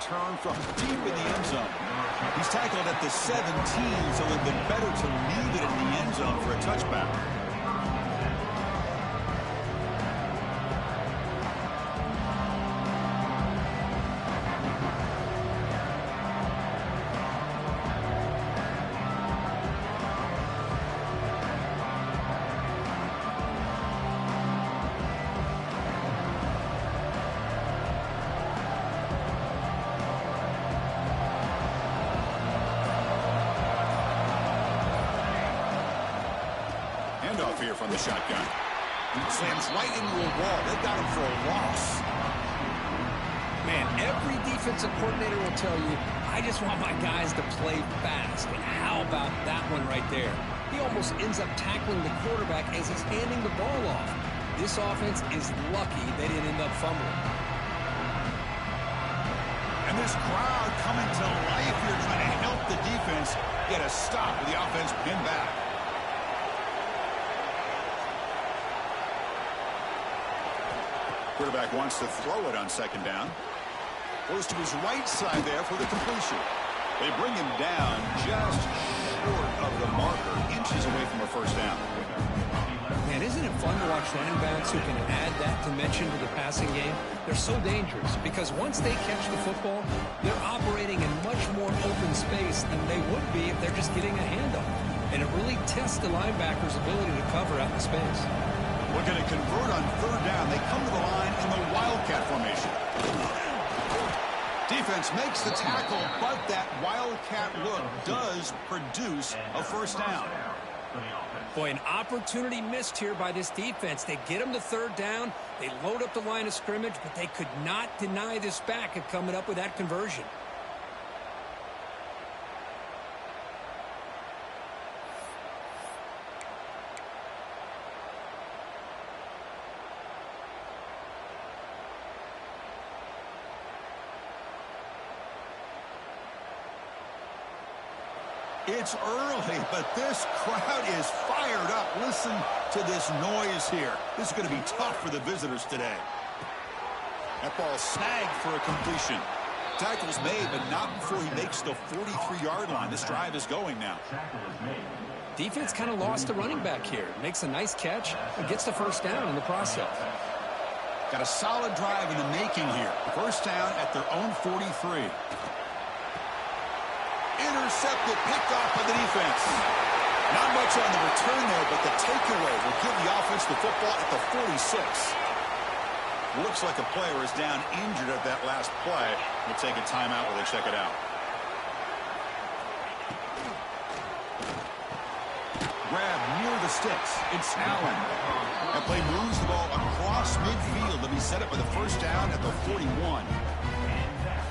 return from deep in the end zone. He's tackled at the 17, so it would have been better to leave it in the end zone for a touchback. Handoff here from the shotgun. Slams right into a wall. They got him for a loss. Man, every defensive coordinator will tell you, I just want my guys to play fast. And how about that one right there? He almost ends up tackling the quarterback as he's handing the ball off. This offense is lucky they didn't end up fumbling. And this crowd coming to life here trying to help the defense get a stop with the offense pinned back. Quarterback wants to throw it on second down. Goes to his right side there for the completion. They bring him down just short of the marker, inches away from a first down. Man, isn't it fun to watch running backs who can add that dimension to the passing game? They're so dangerous because once they catch the football, they're operating in much more open space than they would be if they're just getting a handoff. And it really tests the linebacker's ability to cover out the space. Looking to convert on third down. They come to the line in the Wildcat formation. Defense makes the tackle, but that Wildcat look does produce a first down. Boy, an opportunity missed here by this defense. They get them to third down. They load up the line of scrimmage, but they could not deny this back of coming up with that conversion. It's early, but this crowd is fired up. Listen to this noise here. This is going to be tough for the visitors today. That ball snagged for a completion. Tackle's made, but not before he makes the 43-yard line. This drive is going now. Defense kind of lost the running back here. Makes a nice catch and gets the first down in the process. Got a solid drive in the making here. First down at their own 43. Intercepted, picked off by the defense. Not much on the return there, but the takeaway will give the offense the football at the 46. Looks like a player is down injured at that last play. We'll take a timeout while they check it out. Grab near the sticks. It's Allen. That play moves the ball across midfield to be set up with a first down at the 41.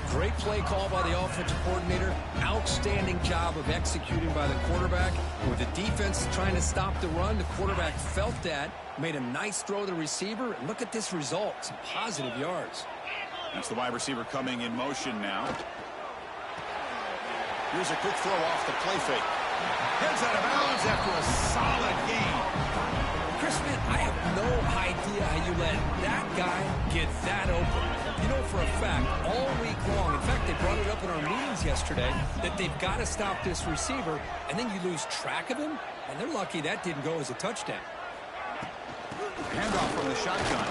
Great play call by the offensive coordinator. Outstanding job of executing by the quarterback. With the defense trying to stop the run, the quarterback felt that, made a nice throw to the receiver, and look at this result, some positive yards. That's the wide receiver coming in motion now. Here's a quick throw off the play fake. Heads out of bounds after a solid gain. Chris, man, I have no idea how you let that guy get that open. You know for a fact, all week long, in fact, they brought it up in our meetings yesterday, that they've got to stop this receiver, and then you lose track of him, and they're lucky that didn't go as a touchdown. Handoff from the shotgun.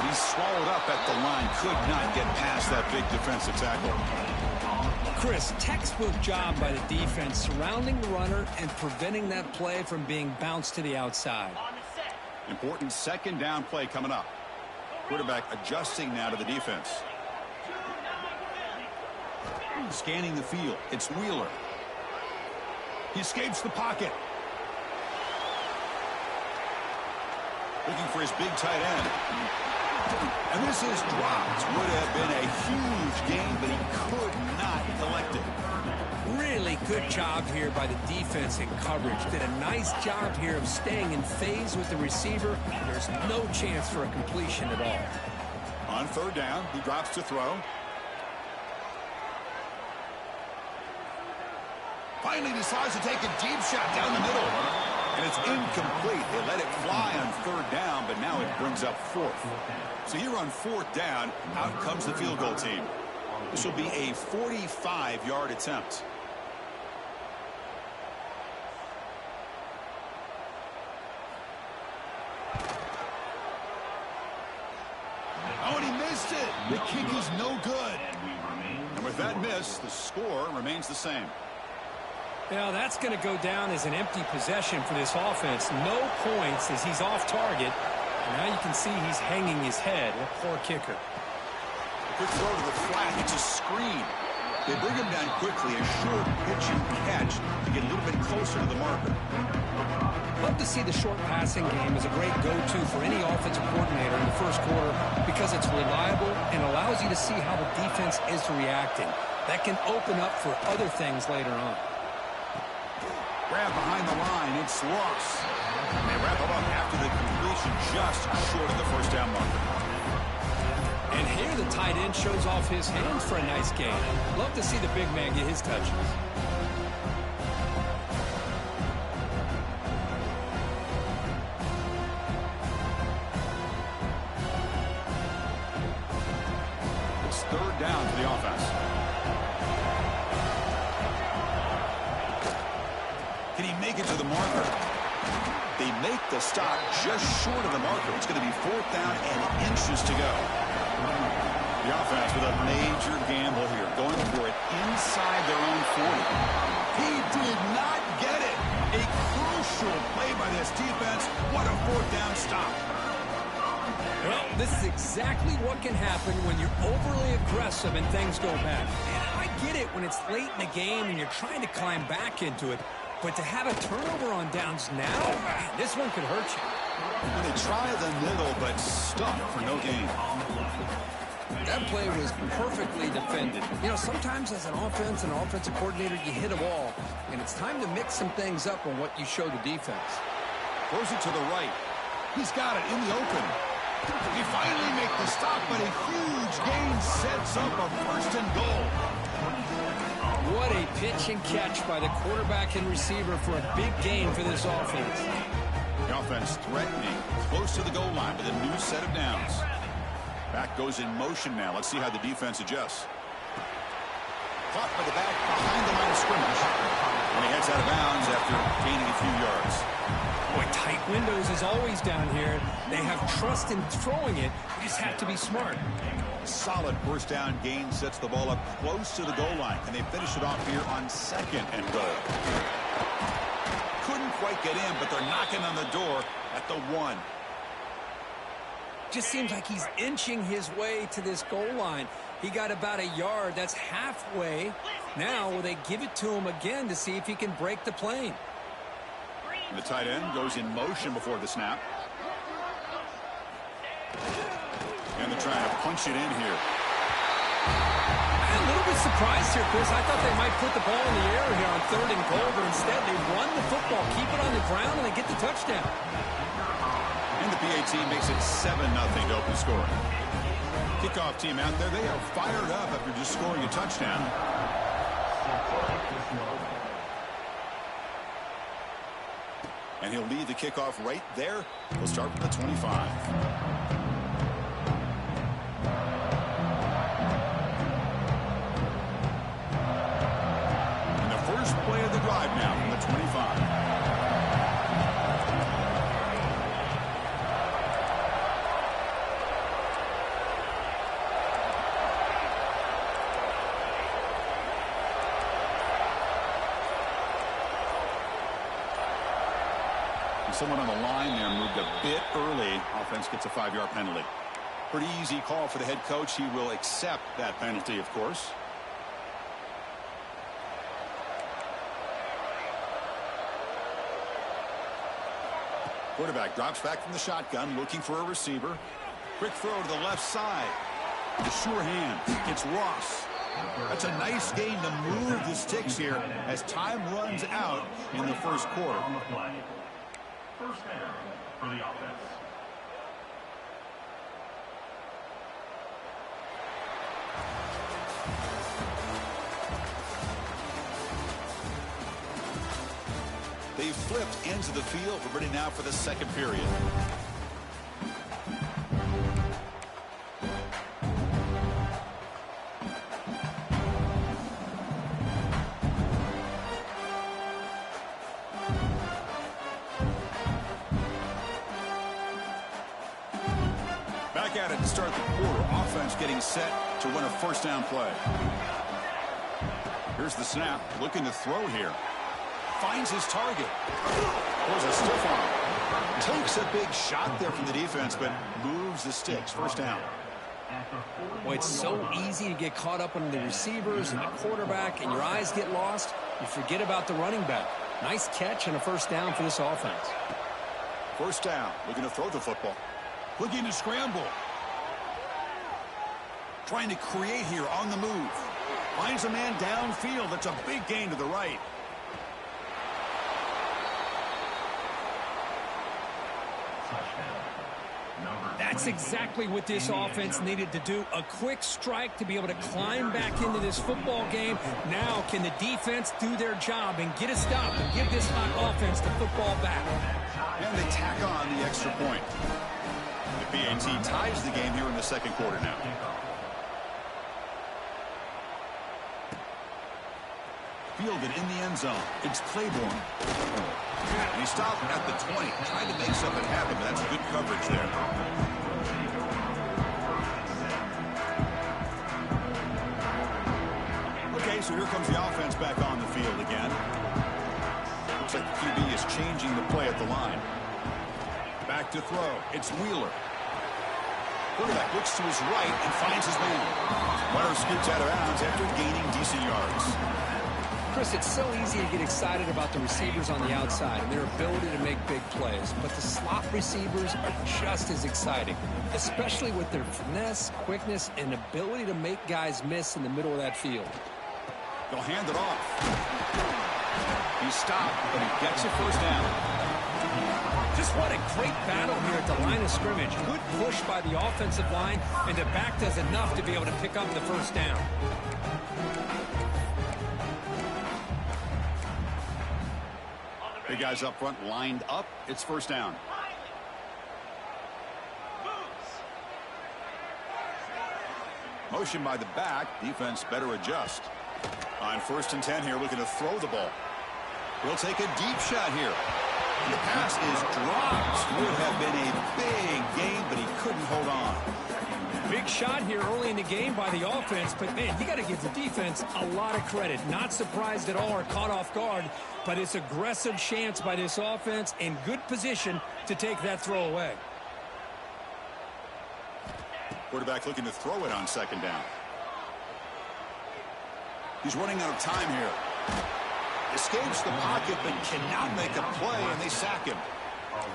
He's swallowed up at the line. Could not get past that big defensive tackle. Chris, textbook job by the defense surrounding the runner and preventing that play from being bounced to the outside. Important second down play coming up. Quarterback adjusting now to the defense. Scanning the field. It's Wheeler. He escapes the pocket. Looking for his big tight end. And this is dropped. Would have been a huge gain, but he could not collect it. Really good job here by the defense in coverage. Did a nice job here of staying in phase with the receiver. There's no chance for a completion at all. On third down, he drops to throw. Finally decides to take a deep shot down the middle. And it's incomplete. They let it fly on third down, but now it brings up fourth. So here on fourth down, out comes the field goal team. This will be a 45-yard attempt. Oh, and he missed it. The kick is no good. And with that miss, the score remains the same. Now, that's going to go down as an empty possession for this offense. No points as he's off target. And now you can see he's hanging his head. A poor kicker. Quick throw to the flat. It's a screen. They bring him down quickly. A short pitch and catch to get a little bit closer to the marker. Love to see the short passing game as a great go-to for any offensive coordinator in the first quarter because it's reliable and allows you to see how the defense is reacting. That can open up for other things later on. Grab behind the line. It's Ross. They wrap it up after the completion just short of the first down marker. And here the tight end shows off his hands for a nice gain. Love to see the big man get his touches. It's third down for the offense. Can he make it to the marker? They make the stop just short of the marker. It's going to be fourth down and inches to go. The offense with a major gamble here, going for it inside their own 40. He did not get it. A crucial play by this defense. What a fourth down stop. Well, this is exactly what can happen when you're overly aggressive and things go bad. And I get it when it's late in the game and you're trying to climb back into it. But to have a turnover on downs now, man, this one could hurt you. And they try the middle, but stuck for no gain. That play was perfectly defended. You know, sometimes as an offense and an offensive coordinator, you hit a wall, and it's time to mix some things up on what you show the defense. Throws it to the right. He's got it in the open. He finally makes the stop, but a huge gain sets up a first and goal. What a pitch and catch by the quarterback and receiver for a big gain for this offense. The offense threatening, close to the goal line with a new set of downs. Back goes in motion now. Let's see how the defense adjusts. Caught by the back behind the line of scrimmage. And he heads out of bounds after gaining a few yards. Boy, tight windows is always down here. They have trust in throwing it. You just have to be smart. Solid first down gain sets the ball up close to the goal line. And they finish it off here on second and goal. Couldn't quite get in, but they're knocking on the door at the 1. Just seems like he's inching his way to this goal line. He got about a yard. That's halfway. Now, will they give it to him again to see if he can break the plane? The tight end goes in motion before the snap. And they're trying to punch it in here. I'm a little bit surprised here, Chris. I thought they might put the ball in the air here on third and goal, but instead they run the football, keep it on the ground, and they get the touchdown. And the PAT makes it 7-0 to open scoring. Kickoff team out there, they are fired up after just scoring a touchdown. And he'll lead the kickoff right there. We'll start from the 25. And the first play of the drive now from the 25. Someone on the line there moved a bit early. Offense gets a 5-yard penalty. Pretty easy call for the head coach. He will accept that penalty, of course. Quarterback drops back from the shotgun, looking for a receiver. Quick throw to the left side. The sure hand gets Ross. That's a nice gain to move the sticks here as time runs out in the first quarter. First down for the offense. They flipped into the field. We're ready now for the second period. at it to start the quarter. Offense getting set to run a first down play. Here's the snap. Looking to throw here. Finds his target. Throws a stiff arm. Takes a big shot there from the defense, but moves the sticks. First down. Boy, it's so easy to get caught up on the receivers and the quarterback, and your eyes get lost. You forget about the running back. Nice catch and a first down for this offense. First down. Looking to throw the football. Looking to scramble. Trying to create here on the move. Finds a man downfield. That's a big gain to the right. That's exactly what this offense needed to do. A quick strike to be able to climb back into this football game. Now can the defense do their job and get a stop and give this hot offense the football back? And they tack on the extra point. The BAT ties the game here in the second quarter now. Fielded in the end zone. It's Claiborne. And he stopped at the 20, trying to make something happen, but that's good coverage there. Okay, so here comes the offense back on the field again. Looks like the QB is changing the play at the line. Back to throw. It's Wheeler. Quarterback looks to his right and finds his man. Runner scoots out of bounds after gaining decent yards. Chris, it's so easy to get excited about the receivers on the outside and their ability to make big plays, but the slot receivers are just as exciting, especially with their finesse, quickness, and ability to make guys miss in the middle of that field. They'll hand it off. He stopped, but he gets a first down. Just what a great battle here at the line of scrimmage. Good push by the offensive line, and the back does enough to be able to pick up the first down. Big guys up front lined up. It's first down. Motion by the back. Defense better adjust. On 1st and 10 here, looking to throw the ball. He'll take a deep shot here. And the pass is dropped. Would have been a big gain, but he couldn't hold on. Big shot here early in the game by the offense, but man, you got to give the defense a lot of credit. Not surprised at all or caught off guard, but it's aggressive chance by this offense in good position to take that throw away. Quarterback looking to throw it on 2nd down. He's running out of time here. Escapes the pocket, but cannot make a play, and they sack him.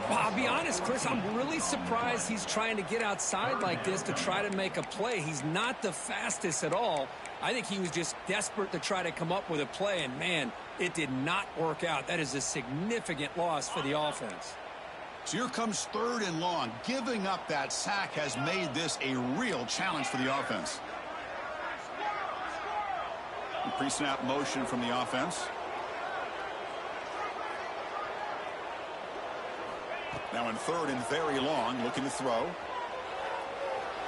Well, I'll be honest, Chris, I'm really surprised he's trying to get outside like this to try to make a play. He's not the fastest at all. I think he was just desperate to try to come up with a play, and man, it did not work out. That is a significant loss for the offense. So here comes 3rd and long. Giving up that sack has made this a real challenge for the offense. Pre-snap motion from the offense. Now in 3rd and very long, looking to throw.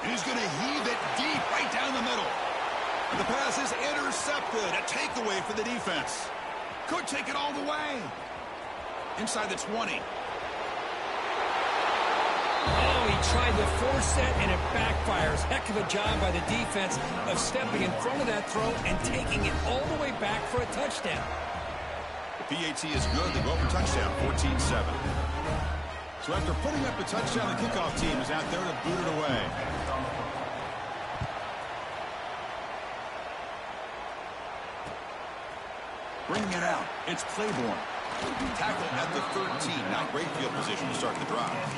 And he's going to heave it deep right down the middle. And the pass is intercepted. A takeaway for the defense. Could take it all the way. Inside the 20. Oh, he tried the force it, and it backfires. Heck of a job by the defense of stepping in front of that throw and taking it all the way back for a touchdown. The PAT is good. They go for touchdown, 14-7. So after putting up a touchdown, the kickoff team is out there to boot it away. Bringing it out, it's Claiborne. Tackled at the 13. Not great field position to start the drive.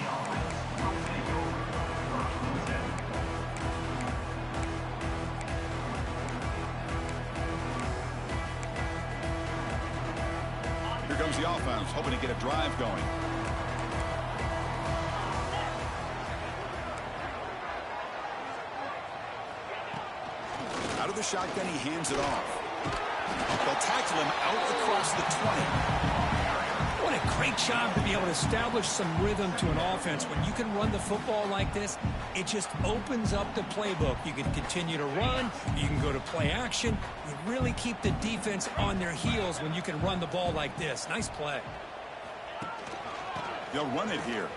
Here comes the offense, hoping to get a drive going. Out of the shotgun, he hands it off. They'll tackle him out across the 20. What a great job to be able to establish some rhythm to an offense. When you can run the football like this, it just opens up the playbook. You can continue to run. You can go to play action. You really keep the defense on their heels when you can run the ball like this. Nice play. They'll run it here.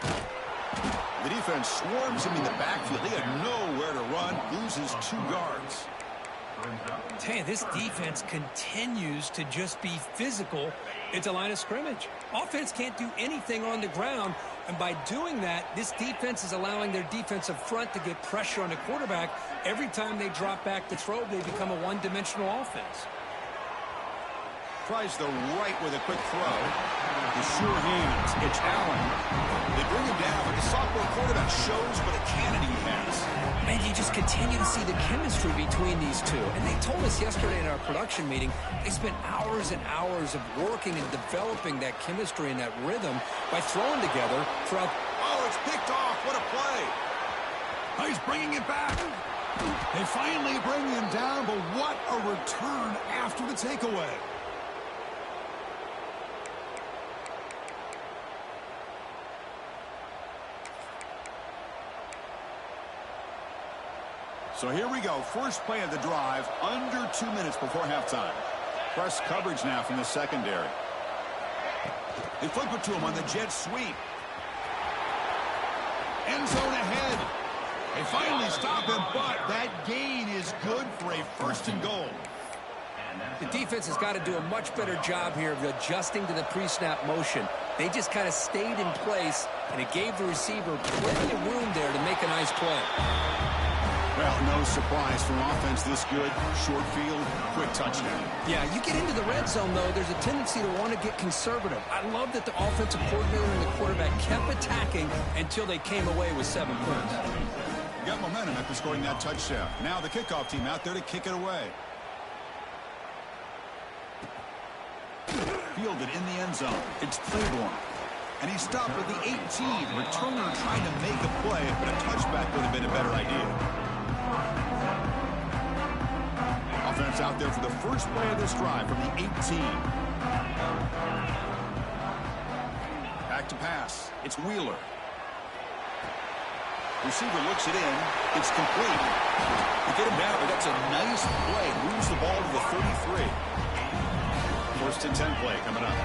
The defense swarms him in the backfield. He had nowhere to run, loses 2 yards. Tell you, this defense continues to just be physical at the line of scrimmage. Offense can't do anything on the ground, and by doing that, this defense is allowing their defensive front to get pressure on the quarterback. Every time they drop back to throw, they become a one-dimensional offense. Tries the right with a quick throw. The sure hands. It's Allen. They bring him down, but the sophomore quarterback shows what a cannon he has. Man, you just continue to see the chemistry between these two. And they told us yesterday in our production meeting, they spent hours and hours of working and developing that chemistry and that rhythm by throwing together throughout. Oh, it's picked off. What a play. Oh, he's bringing it back. They finally bring him down, but what a return after the takeaway. So here we go. First play of the drive, under 2 minutes before halftime. Press coverage now from the secondary. They flip it to him on the jet sweep. End zone ahead. They finally stop him, but that gain is good for a 1st and goal. The defense has got to do a much better job here of adjusting to the pre-snap motion. They just kind of stayed in place, and it gave the receiver plenty of room there to make a nice play. Well, no surprise from offense this good. Short field, quick touchdown. Yeah, you get into the red zone, though, there's a tendency to want to get conservative. I love that the offensive coordinator and the quarterback kept attacking until they came away with 7 points. You got momentum after scoring that touchdown. Now the kickoff team out there to kick it away. Fielded in the end zone. It's Claiborne. And he stopped at the 18. Returner trying to make a play, but a touchback would have been a better idea. Offense out there for the first play of this drive from the 18. Back to pass. It's Wheeler. Receiver looks it in. It's complete. They get him down, but that's a nice play. Moves the ball to the 33. 1st and 10 play coming up.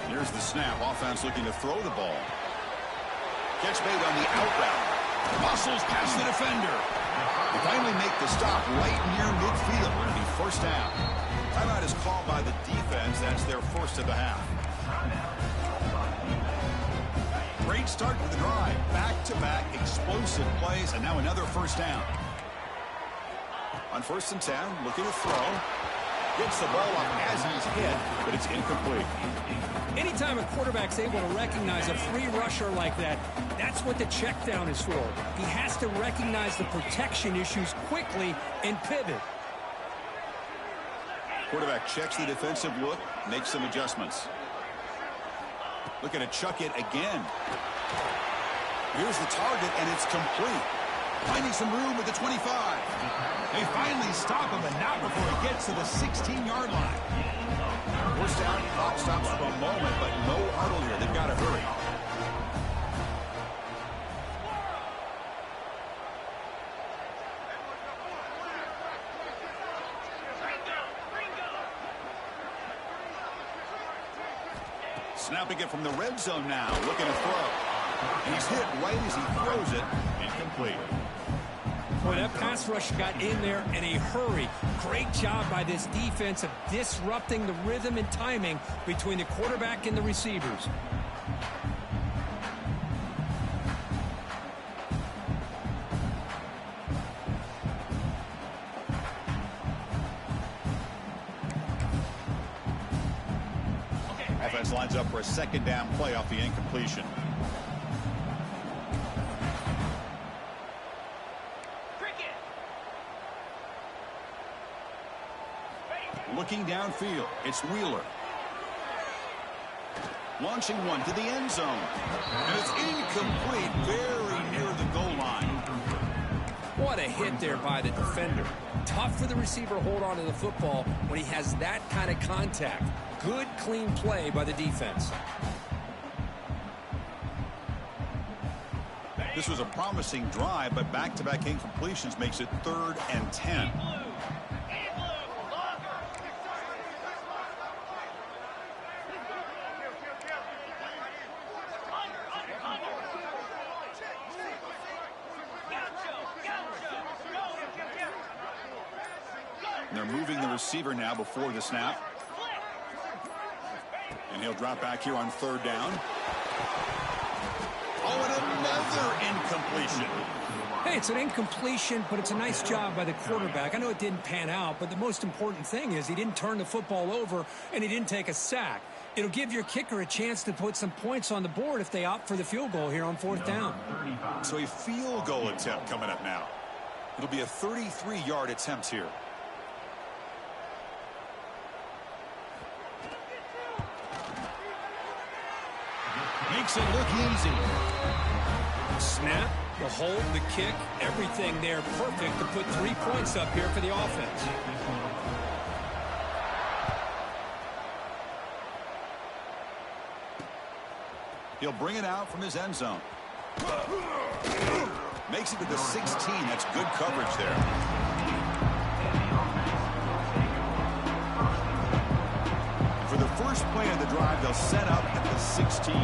Here's the snap. Offense looking to throw the ball. Catch made on the out route. Muscles past the defender. They finally make the stop right near midfield. It'll be 1st down. Timeout is called by the defense. That's their 1st of the half. Great start to the drive. Back-to-back explosive plays, and now another 1st down. On 1st and 10, looking to throw. Gets the ball up as he's hit, but it's incomplete. Anytime a quarterback's able to recognize a free rusher like that, that's what the check down is for. He has to recognize the protection issues quickly and pivot. Quarterback checks the defensive look, makes some adjustments. Looking to chuck it again. Here's the target, and it's complete. Finding some room at the 25. They finally stop him, but not before he gets to the 16-yard line. 1st down, clock stops for a moment, but no huddle here. They've got to hurry. Snapping it from the red zone now, looking to throw. And he's hit right as he throws it. Incomplete. Boy, that pass rush got in there in a hurry. Great job by this defense of disrupting the rhythm and timing between the quarterback and the receivers. Offense lines up for a 2nd down play off the incompletion. Looking downfield, it's Wheeler. Launching one to the end zone. And it's incomplete, very near the goal line. What a hit there by the defender. Tough for the receiver to hold on to the football when he has that kind of contact. Good, clean play by the defense. This was a promising drive, but back-to-back incompletions makes it 3rd and 10. And they're moving the receiver now before the snap. And he'll drop back here on 3rd down. Oh, and another incompletion. Hey, it's an incompletion, but it's a nice job by the quarterback. I know it didn't pan out, but the most important thing is he didn't turn the football over and he didn't take a sack. It'll give your kicker a chance to put some points on the board if they opt for the field goal here on 4th down. So a field goal attempt coming up now. It'll be a 33-yard attempt here. Makes it look easy. Snap, the hold, the kick, everything there perfect to put 3 points up here for the offense. He'll bring it out from his end zone. Makes it to the 16. That's good coverage there. For the first play of the drive, they'll set up at the 16.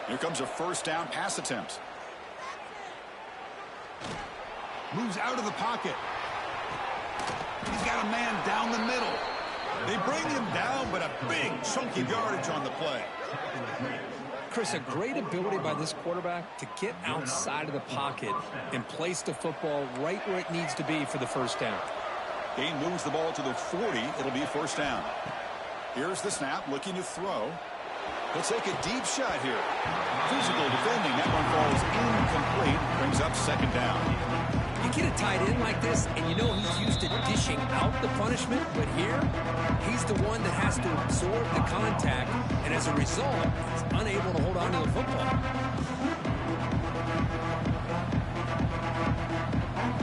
Here comes a 1st down pass attempt. Moves out of the pocket. He's got a man down the middle. They bring him down, but a big chunky yardage on the play. Chris, a great ability by this quarterback to get outside of the pocket and place the football right where it needs to be for the 1st down. Gain moves the ball to the 40. It'll be 1st down. Here's the snap, looking to throw. He'll take a deep shot here. Physical defending. That one falls incomplete. Brings up 2nd down. You get a tight end like this, and you know he's used to dishing out the punishment, but here, he's the one that has to absorb the contact, and as a result, he's unable to hold on to the football.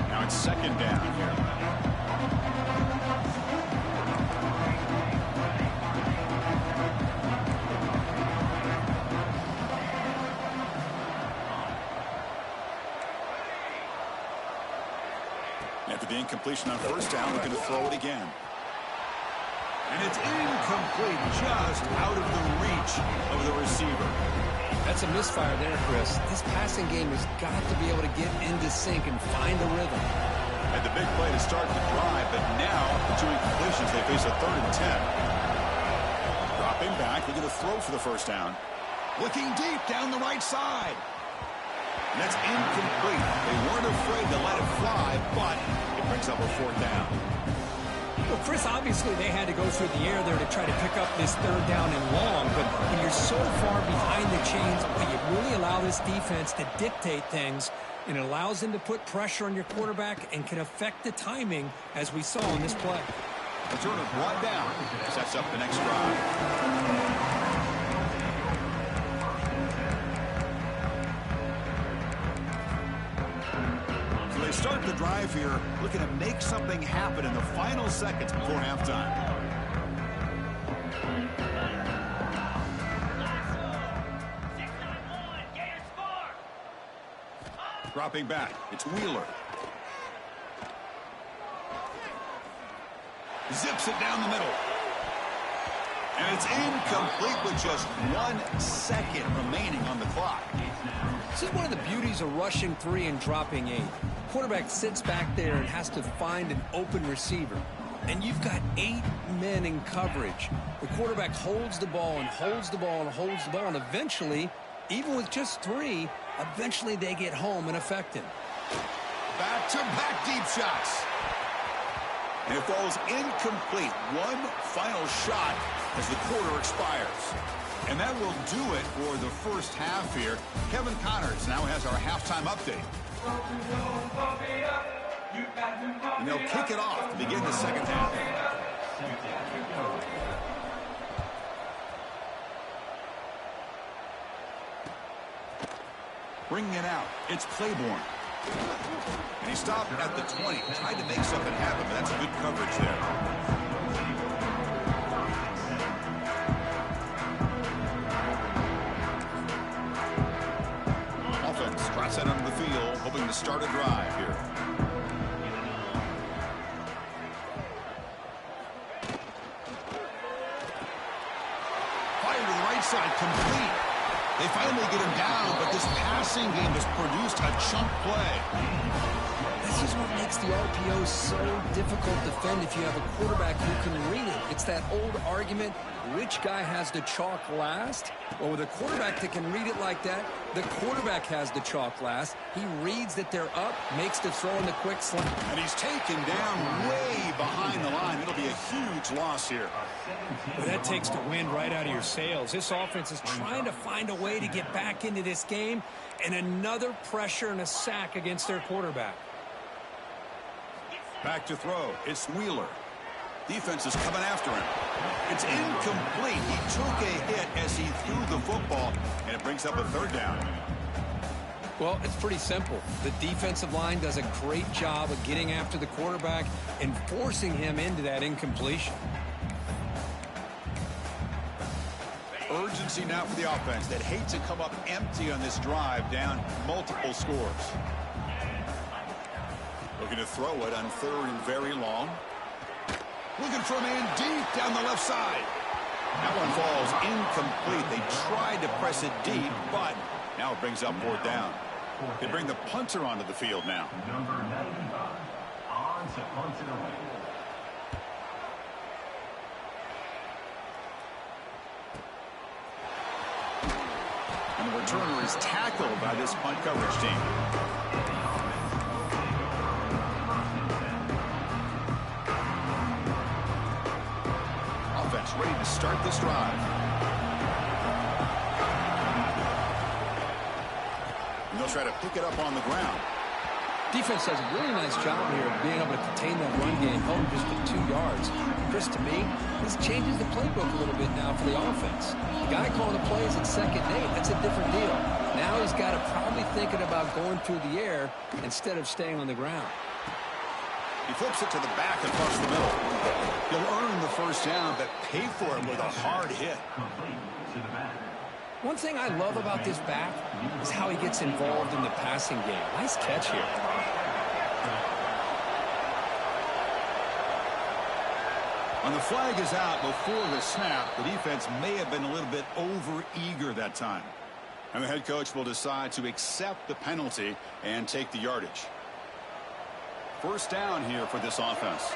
Now it's 2nd down here. After the incompletion on 1st down, looking to throw it again. And it's incomplete, just out of the reach of the receiver. That's a misfire there, Chris. This passing game has got to be able to get into sync and find a rhythm. Had the big play to start the drive, but now, the 2 incompletions, they face a 3rd and 10. Dropping back, looking to throw for the 1st down. Looking deep down the right side. And that's incomplete. They weren't afraid to let it fly, but it brings up a 4th down. Well, Chris, obviously they had to go through the air there to try to pick up this 3rd down and long, but when you're so far behind the chains, you really allow this defense to dictate things, and it allows them to put pressure on your quarterback and can affect the timing, as we saw in this play. The Turner brought down. Sets up the next drive. Start the drive here, looking to make something happen in the final seconds before halftime. Dropping back, it's Wheeler. Zips it down the middle. And it's incomplete with just 1 second remaining on the clock. This is one of the beauties of rushing 3 and dropping 8. Quarterback sits back there and has to find an open receiver. And you've got 8 men in coverage. The quarterback holds the ball and holds the ball and holds the ball, and eventually, even with just 3, eventually they get home and affect him. Back-to-back deep shots. And it falls incomplete. One final shot as the quarter expires. And that will do it for the first half here. Kevin Connors now has our halftime update. And they'll kick it off to begin the 2nd half. Bringing it out, it's Claiborne. And he stopped at the 20. Tried to make something happen, but that's a good coverage there. Trots out onto the field, hoping to start a drive here. Fire to the right side, complete. They finally get him down, but this passing game has produced a chunk play. This is what makes the RPO so difficult to defend if you have a quarterback who can read it. It's that old argument, which guy has the chalk last? Well, with a quarterback that can read it like that, the quarterback has the chalk last. He reads that they're up, makes the throw in the quick slant. And he's taken down way behind the line. It'll be a huge loss here. Well, that takes the wind right out of your sails. This offense is trying to find a way to get back into this game, and another pressure and a sack against their quarterback. Back to throw. It's Wheeler. Defense is coming after him. It's incomplete. He took a hit as he threw the football, and it brings up a third down. Well, it's pretty simple. The defensive line does a great job of getting after the quarterback and forcing him into that incompletion. Urgency now for the offense that hates to come up empty on this drive, down multiple scores. Looking to throw it on third and very long. Looking for a man deep down the left side. That one falls incomplete. They tried to press it deep, but now it brings up fourth down. They bring the punter onto the field now. Number 95 on to punt it away. And the returner is tackled by this punt coverage team. Offense ready to start this drive. And they'll try to pick it up on the ground. Defense does a really nice job here of being able to contain that run game, home just to 2 yards. Chris, to me, this changes the playbook a little bit now for the offense. The guy calling the plays at second and 8, that's a different deal. Now he's got to probably thinking about going through the air instead of staying on the ground. He flips it to the back across the middle. He'll earn the first down, but pay for it with a hard hit. Complete to the back. One thing I love about this back is how he gets involved in the passing game. Nice catch here. When the flag is out before the snap, the defense may have been a little bit over-eager that time. And the head coach will decide to accept the penalty and take the yardage. First down here for this offense.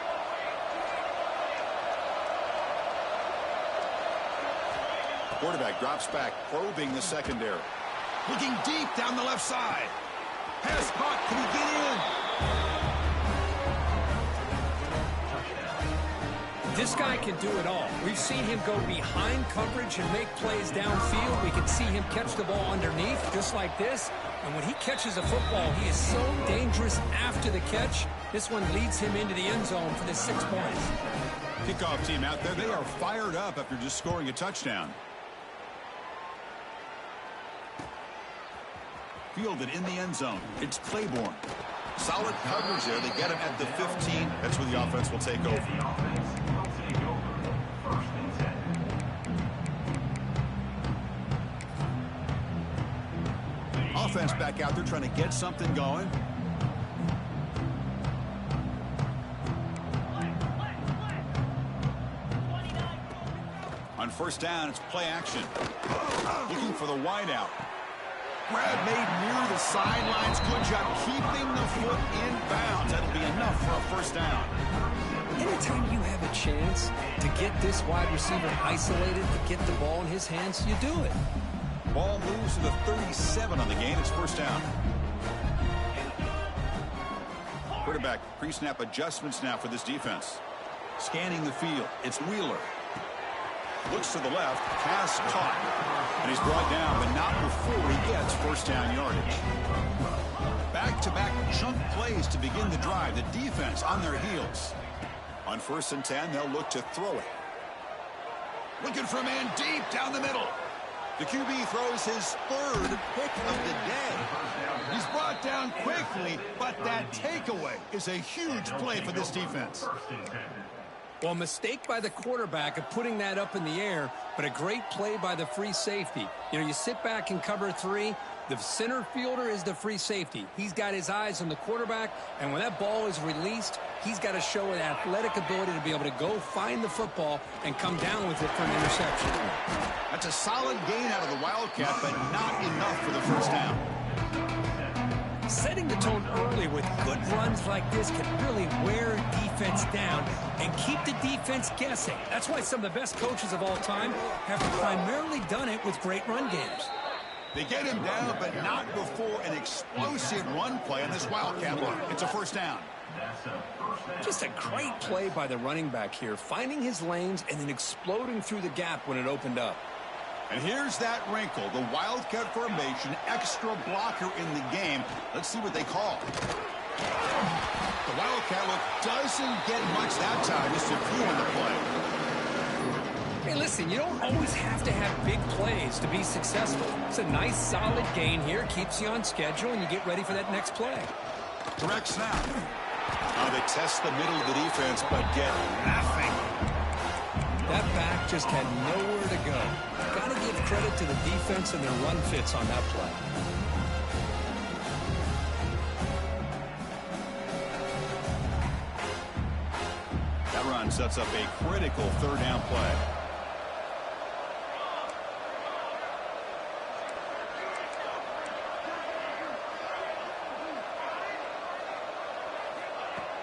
Quarterback drops back, probing the secondary. Looking deep down the left side. Pass caught. Can he get in? This guy can do it all. We've seen him go behind coverage and make plays downfield. We can see him catch the ball underneath, just like this. And when he catches a football, he is so dangerous after the catch. This one leads him into the end zone for the 6 points. Kickoff team out there. They are fired up after just scoring a touchdown. Fielded in the end zone. It's Claiborne. Solid coverage there. They get him at the 15. That's where the offense will take over. The offense will take over. First and 10. Offense back out there trying to get something going. On first down, it's play action. Looking for the wideout. Grab made near the sidelines. Good job keeping the foot in bounds. That'll be enough for a first down. Anytime you have a chance to get this wide receiver isolated, to get the ball in his hands, you do it. Ball moves to the 37 on the game. It's first down. Quarterback pre-snap adjustments now for this defense. Scanning the field. It's Wheeler. Looks to the left. Pass caught. And he's brought down, but not before he gets first down yardage. Back-to-back chunk plays to begin the drive. The defense on their heels. On first and 10, they'll look to throw it. Looking for a man deep down the middle. The QB throws his third pick of the day. He's brought down quickly, but that takeaway is a huge play for this defense. First and 10. Well, mistake by the quarterback of putting that up in the air, but a great play by the free safety. You know, you sit back in cover 3. The center fielder is the free safety. He's got his eyes on the quarterback, and when that ball is released, he's got to show an athletic ability to be able to go find the football and come down with it for an interception. That's a solid gain out of the Wildcat, but not enough for the first down. Setting the tone early with good runs like this can really wear defense down and keep the defense guessing. That's why some of the best coaches of all time have primarily done it with great run games. They get him down, but not before an explosive run play on this Wildcat look. It's a first down. Just a great play by the running back here, finding his lanes and then exploding through the gap when it opened up. And here's that wrinkle, the Wildcat formation, extra blocker in the game. Let's see what they call. The Wildcat look doesn't get much that time, just a few on the play. Hey, listen, you don't always have to have big plays to be successful. It's a nice, solid gain here, keeps you on schedule, and you get ready for that next play. Direct snap. They test the middle of the defense, but get nothing. That back just had nowhere to go. Got to give credit to the defense and their run fits on that play. That run sets up a critical third down play.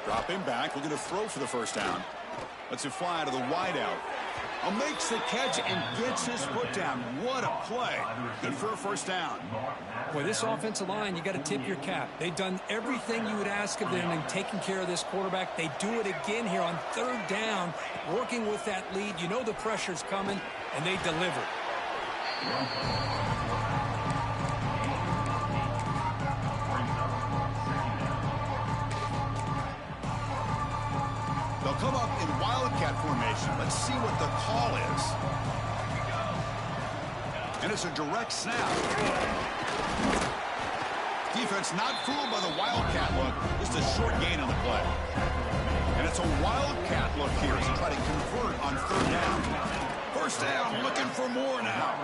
Drop him back, looking to throw for the first down. Lets it fly to the wideout. Makes the catch and gets his foot down. What a play. Good for a first down. Boy, this offensive line, you got to tip your cap. They've done everything you would ask of them in taking care of this quarterback. They do it again here on third down, working with that lead. You know the pressure's coming, and they deliver. They'll come up in Wildcat formation. Let's see what the call is. And it's a direct snap. Defense not fooled by the Wildcat look. Just a short gain on the play. And it's a Wildcat look here as they try to convert on third down. First down, looking for more now.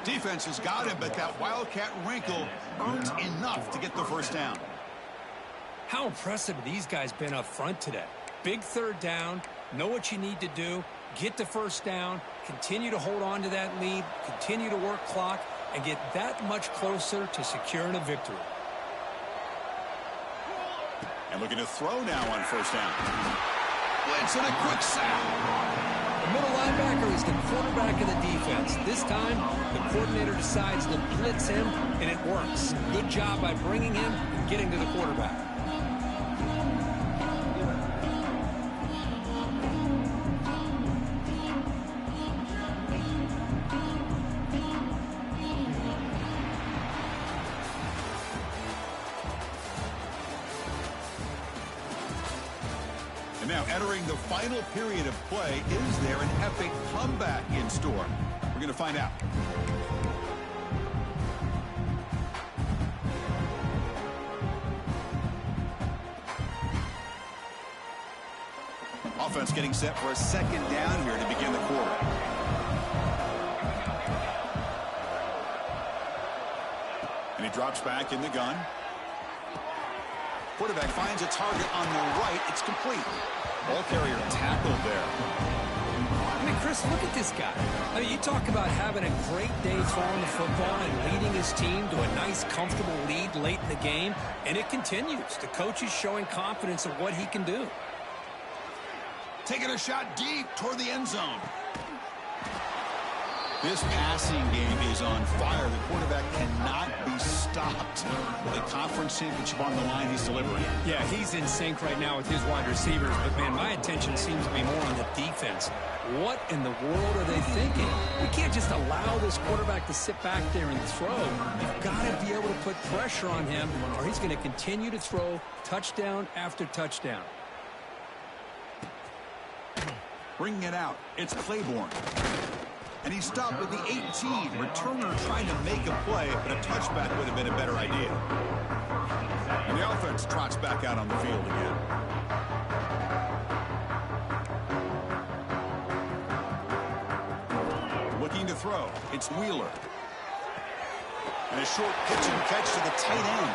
Defense has got him, but that Wildcat wrinkle earns enough to get the first down. How impressive have these guys been up front today? Big third down, know what you need to do, get the first down, continue to hold on to that lead, continue to work clock, and get that much closer to securing a victory. And looking to throw now on first down. Blitz and a quick sack. The middle linebacker is the quarterback of the defense. This time, the coordinator decides to blitz him, and it works. Good job by bringing him and getting to the quarterback. Now entering the final period of play, is there an epic comeback in store? We're going to find out. Offense getting set for a second down here to begin the quarter. And he drops back in the gun. Quarterback finds a target on the right. It's complete. Ball carrier tackled there. I mean, Chris, look at this guy. I mean, you talk about having a great day throwing the football and leading his team to a nice, comfortable lead late in the game, and it continues. The coach is showing confidence of what he can do. Taking a shot deep toward the end zone. This passing game is on fire. The quarterback cannot be stopped. With a conference championship on the line, he's delivering. Yeah, he's in sync right now with his wide receivers. But, man, my attention seems to be more on the defense. What in the world are they thinking? We can't just allow this quarterback to sit back there and throw. You've got to be able to put pressure on him, or he's going to continue to throw touchdown after touchdown. Bringing it out. It's Claiborne. And he stopped with the 18. Returner trying to make a play, but a touchback would have been a better idea. And the offense trots back out on the field again. Looking to throw. It's Wheeler. And a short pitch and catch to the tight end.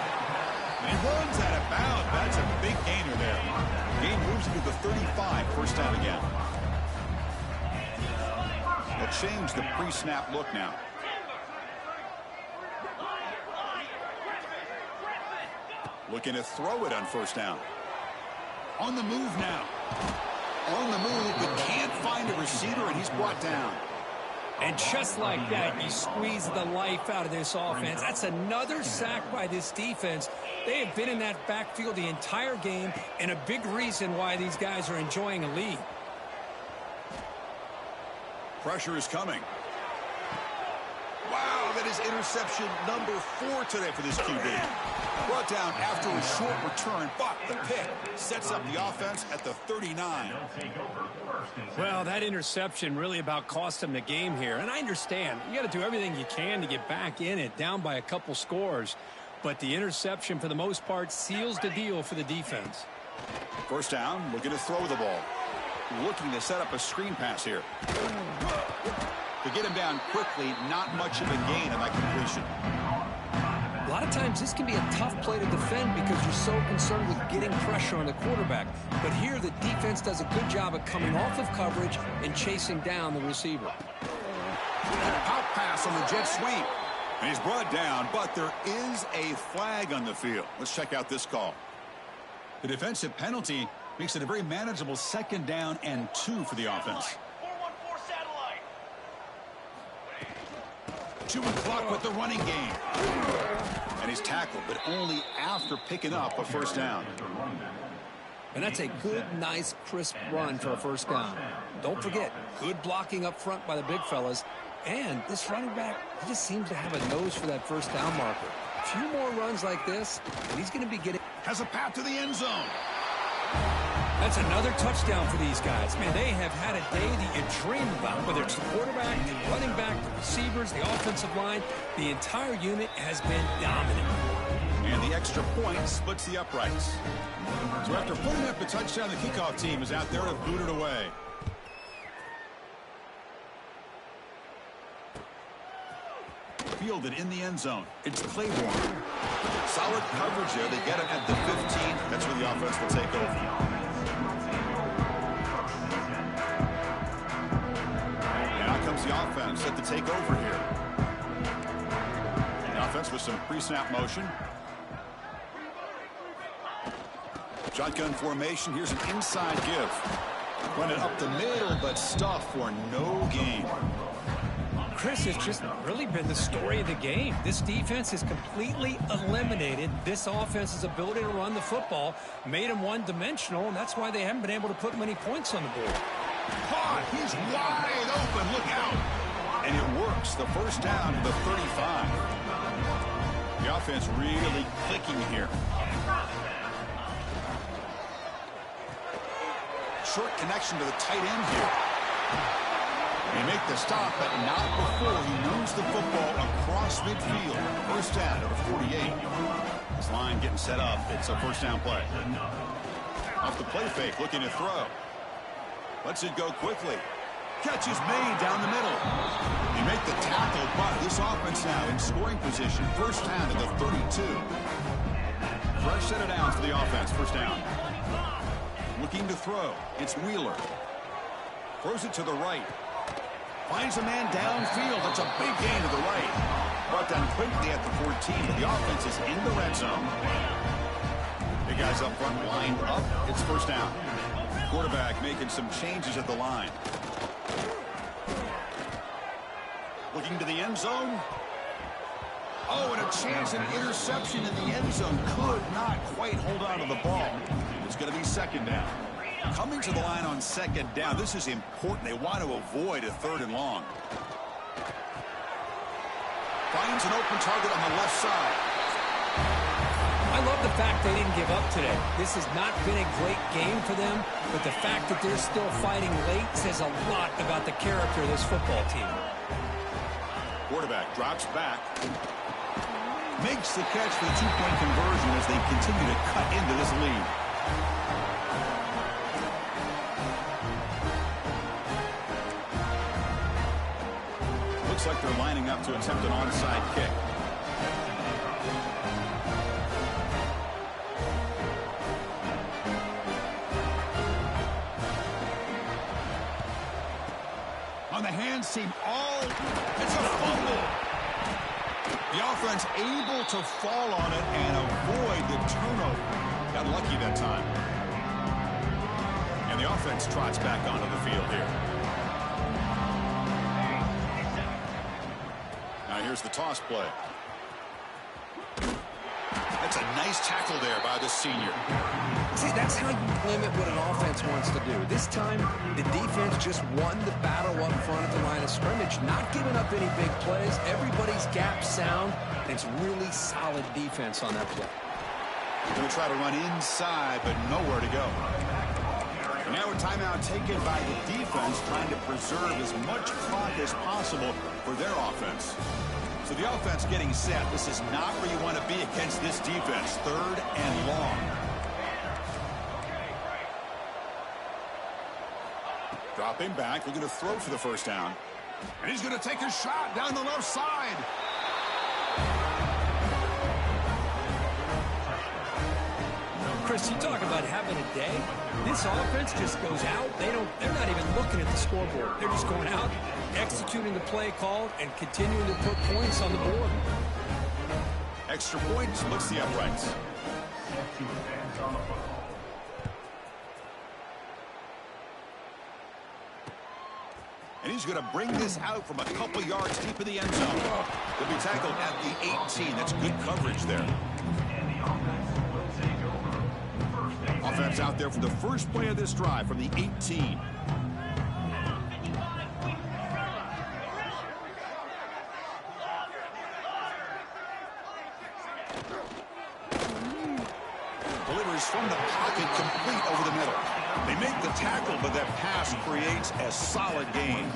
And he runs out of bounds. That's a big gainer there. Game moves the 35, first down again. They'll change the pre-snap look now. Looking to throw it on first down. On the move now. On the move, but can't find a receiver, and he's brought down. And just like that, you squeeze the life out of this offense. That's another sack by this defense. They have been in that backfield the entire game, and a big reason why these guys are enjoying a lead. Pressure is coming. Wow, that is interception number 4 today for this QB. Brought down after a short return, but the pick sets up the offense at the 39. Well, that interception really about cost them the game here. And I understand. You got to do everything you can to get back in it, down by a couple scores. But the interception, for the most part, seals the deal for the defense. First down, looking to throw the ball. Looking to set up a screen pass here. To get him down quickly, not much of a gain on that completion. A lot of times this can be a tough play to defend because you're so concerned with getting pressure on the quarterback. But here the defense does a good job of coming off of coverage and chasing down the receiver. Pop pass on the jet sweep. And he's brought down, but there is a flag on the field. Let's check out this call. The defensive penalty makes it a very manageable 2nd down and 2 for the offense. Chewing clock with the running game. And he's tackled, but only after picking up a first down. And that's a good, nice, crisp run for a first down. Don't forget, good blocking up front by the big fellas. And this running back, he just seems to have a nose for that first down marker. A few more runs like this, and he's going to be getting... Has a path to the end zone. That's another touchdown for these guys. Man, they have had a day that you dream about, whether it's the quarterback, the running back, the receivers, the offensive line. The entire unit has been dominant. And the extra point splits the uprights. So after putting up the touchdown, the kickoff team is out there to boot it away. Fielded in the end zone. It's Claiborne. Solid coverage there. They get it at the 15. That's where the offense will take over. The offense set to take over here. The offense with some pre-snap motion. Shotgun formation. Here's an inside give. Running up the middle, but stuff for no gain. Chris, has just really been the story of the game. This defense has completely eliminated this offense's ability to run the football, made them one-dimensional, and that's why they haven't been able to put many points on the board. Caught. He's wide open. Look out. And it works. The first down to the 35. The offense really clicking here. Short connection to the tight end here. They make the stop, but not before he moves the football across midfield. First down to the 48. This line getting set up. It's a first down play. Off the play fake, looking to throw. Lets it go quickly. Catch is made down the middle. They make the tackle, but this offense now in scoring position. First down to the 32. Fresh set of downs for the offense. First down. Looking to throw. It's Wheeler. Throws it to the right. Finds a man downfield. That's a big gain to the right. Brought down quickly at the 14, but the offense is in the red zone. Big guys up front lined up. It's first down. Quarterback making some changes at the line. Looking to the end zone. Oh, and a chance at an interception in the end zone. Could not quite hold on to the ball. It's going to be second down. Coming to the line on second down. This is important. They want to avoid a 3rd and long. Finds an open target on the left side. I love the fact they didn't give up today. This has not been a great game for them, but the fact that they're still fighting late says a lot about the character of this football team. Quarterback drops back. Makes the catch for the 2-point conversion as they continue to cut into this lead. Looks like they're lining up to attempt an onside kick. defense able to fall on it and avoid the turnover. Got lucky that time. And the offense trots back onto the field here. Now here's the toss play. That's a nice tackle there by the senior. See, that's how you limit what an offense wants to do. This time, the defense just won the battle up front at the line of scrimmage, not giving up any big plays. Everybody's gap sound, and it's really solid defense on that play. Going to try to run inside, but nowhere to go. And now a timeout taken by the defense, trying to preserve as much clock as possible for their offense. So the offense getting set. This is not where you want to be against this defense. 3rd and long. Dropping back, looking to throw for the first down. And he's going to take a shot down the left side. Chris, you talk about having a day. This offense just goes out. They're not even looking at the scoreboard. They're just going out, executing the play called, and continuing to put points on the board. Extra point splits the uprights. And he's going to bring this out from a couple yards deep in the end zone. He'll be tackled at the 18. That's good coverage there. Offense out there for the first play of this drive from the 18. Delivers from the pocket, complete over the middle. They make the tackle, but that pass creates a solid gain.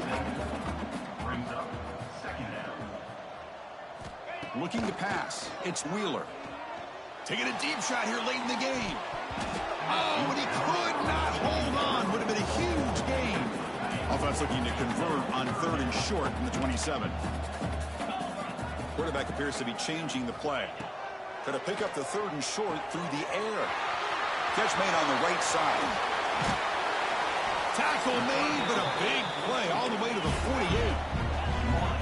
Looking to pass. It's Wheeler. Taking a deep shot here late in the game. Oh, and he could not hold on. Would have been a huge gain. Offense looking to convert on 3rd and short from the 27. Quarterback appears to be changing the play. Try to pick up the 3rd and short through the air. Catch made on the right side. Tackle made, but a big play all the way to the 48.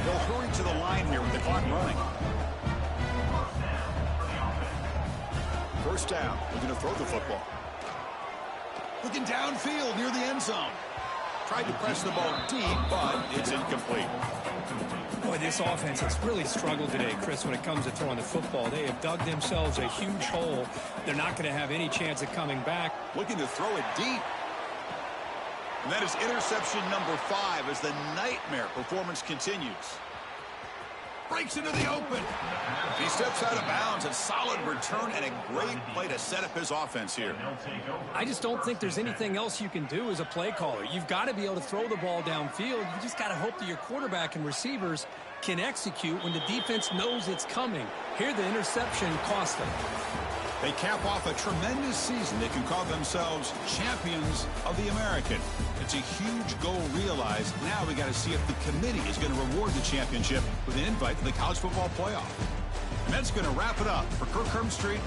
They'll hurry to the line here with the clock running. First down. Looking to throw the football. Looking downfield near the end zone. Tried to press the ball deep, but it's incomplete. Boy, this offense has really struggled today, Chris, when it comes to throwing the football. They have dug themselves a huge hole. They're not going to have any chance of coming back. Looking to throw it deep. And that is interception number 5 as the nightmare performance continues. Breaks into the open. He steps out of bounds. A solid return and a great play to set up his offense here. I just don't think there's anything else you can do as a play caller. You've got to be able to throw the ball downfield. You just got to hope that your quarterback and receivers can execute when the defense knows it's coming. Here, the interception cost them. They cap off a tremendous season. They can call themselves champions of the American. It's a huge goal realized. Now we got to see if the committee is going to reward the championship with an invite to the college football playoff. And that's going to wrap it up for Kirk Herbstreit.